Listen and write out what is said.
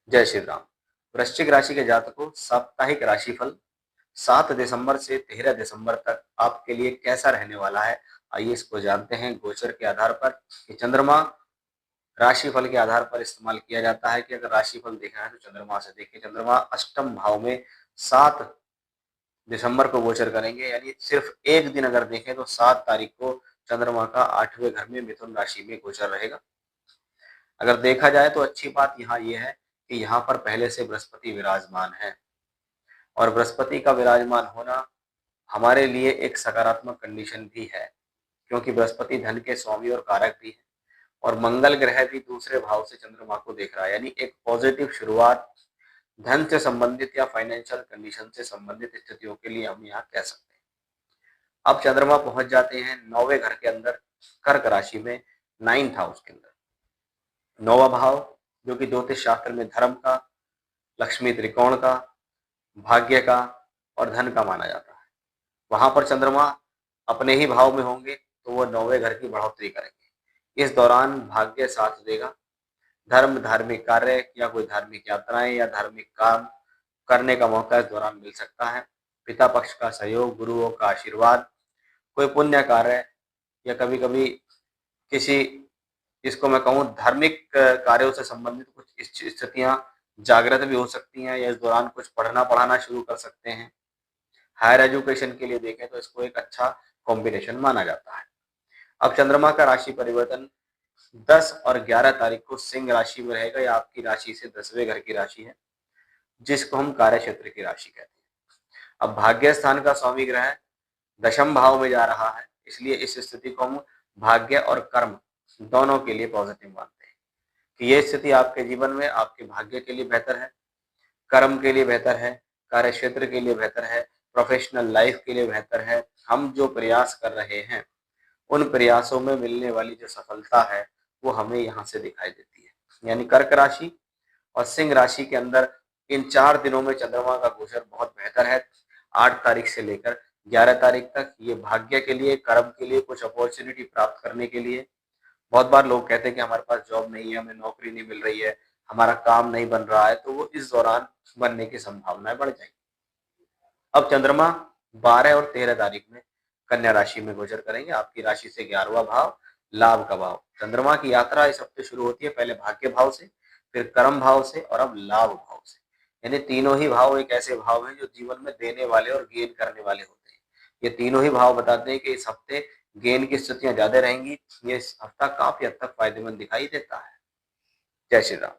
जय श्री राम। वृश्चिक राशि के जातकों, साप्ताहिक राशिफल 7 दिसंबर से 13 दिसंबर तक आपके लिए कैसा रहने वाला है। आइए इसको जानते हैं। गोचर के आधार पर कि चंद्रमा राशिफल के आधार पर इस्तेमाल किया जाता है कि अगर राशिफल देखना है तो चंद्रमा से देखिए। चंद्रमा अष्टम भाव में 7 दिसंबर को गोचर करेंगे, यानी सिर्फ एक दिन अगर देखें तो 7 तारीख को चंद्रमा का 8वें घर में मिथुन राशि में गोचर रहेगा। अगर देखा जाए तो अच्छी बात यहाँ ये है कि यहाँ पर पहले से बृहस्पति विराजमान है, और बृहस्पति का विराजमान होना हमारे लिए एक सकारात्मक कंडीशन भी है, क्योंकि बृहस्पति धन के स्वामी और कारक भी है, और मंगल ग्रह भी दूसरे भाव से चंद्रमा को देख रहा है, यानी एक पॉजिटिव शुरुआत धन से संबंधित या फाइनेंशियल कंडीशन से संबंधित स्थितियों के लिए हम यहाँ कह सकते हैं। अब चंद्रमा पहुंच जाते हैं 9वें घर के अंदर, कर्क राशि में, 9th हाउस के अंदर। 9वां भाव जो कि ज्योतिष शास्त्र में धर्म का, लक्ष्मी त्रिकोण का, भाग्य का और धन का माना जाता है, वहां पर चंद्रमा अपने ही भाव में होंगे तो वो 9वें घर की बढ़ोतरी करेंगे। इस दौरान भाग्य साथ देगा। धर्म, धार्मिक कार्य या कोई धार्मिक यात्राएं या धार्मिक काम करने का मौका इस दौरान मिल सकता है। पिता पक्ष का सहयोग, गुरुओं का आशीर्वाद, कोई पुण्य कार्य या कभी कभी किसी, जिसको मैं कहूँ धार्मिक कार्यों से संबंधित कुछ स्थितियां जागृत भी हो सकती हैं, या इस दौरान कुछ पढ़ना पढ़ाना शुरू कर सकते हैं। हायर एजुकेशन के लिए देखें तो इसको एक अच्छा कॉम्बिनेशन माना जाता है। अब चंद्रमा का राशि परिवर्तन 10 और 11 तारीख को सिंह राशि में रहेगा। यह आपकी राशि से 10वें घर की राशि है, जिसको हम कार्य क्षेत्र की राशि कहते हैं। अब भाग्य स्थान का स्वामी ग्रह दशम भाव में जा रहा है, इसलिए इस स्थिति को हम भाग्य और कर्म दोनों के लिए पॉजिटिव मानते हैं कि ये स्थिति आपके जीवन में आपके भाग्य के लिए बेहतर है, कर्म के लिए बेहतर है, कार्य क्षेत्र के लिए बेहतर है, प्रोफेशनल लाइफ के लिए बेहतर है। हम जो प्रयास कर रहे हैं उन प्रयासों में मिलने वाली जो सफलता है वो हमें यहाँ से दिखाई देती है। यानी कर्क राशि और सिंह राशि के अंदर इन 4 दिनों में चंद्रमा का गोचर बहुत बेहतर है। 8 तारीख से लेकर 11 तारीख तक ये भाग्य के लिए, कर्म के लिए, कुछ अपॉर्चुनिटी प्राप्त करने के लिए। बहुत बार लोग कहते हैं कि हमारे पास जॉब नहीं है, हमें नौकरी नहीं मिल रही है, हमारा काम नहीं बन रहा है, तो वो इस दौरान बनने की संभावनाएं बढ़ जाएंगी। अब चंद्रमा 12 और 13 तारीख में कन्या राशि में गोचर करेंगे। आपकी राशि से 11वां भाव, लाभ का भाव। चंद्रमा की यात्रा इस हफ्ते शुरू होती है, पहले भाग्य भाव से, फिर कर्म भाव से और अब लाभ भाव से। यानी तीनों ही भाव एक ऐसे भाव हैं जो जीवन में देने वाले और गेन करने वाले होते हैं। ये तीनों ही भाव बताते हैं कि इस हफ्ते गेन की स्थितियां ज्यादा रहेंगी। ये इस हफ्ता काफी हद तक फायदेमंद दिखाई देता है। जय श्री राम।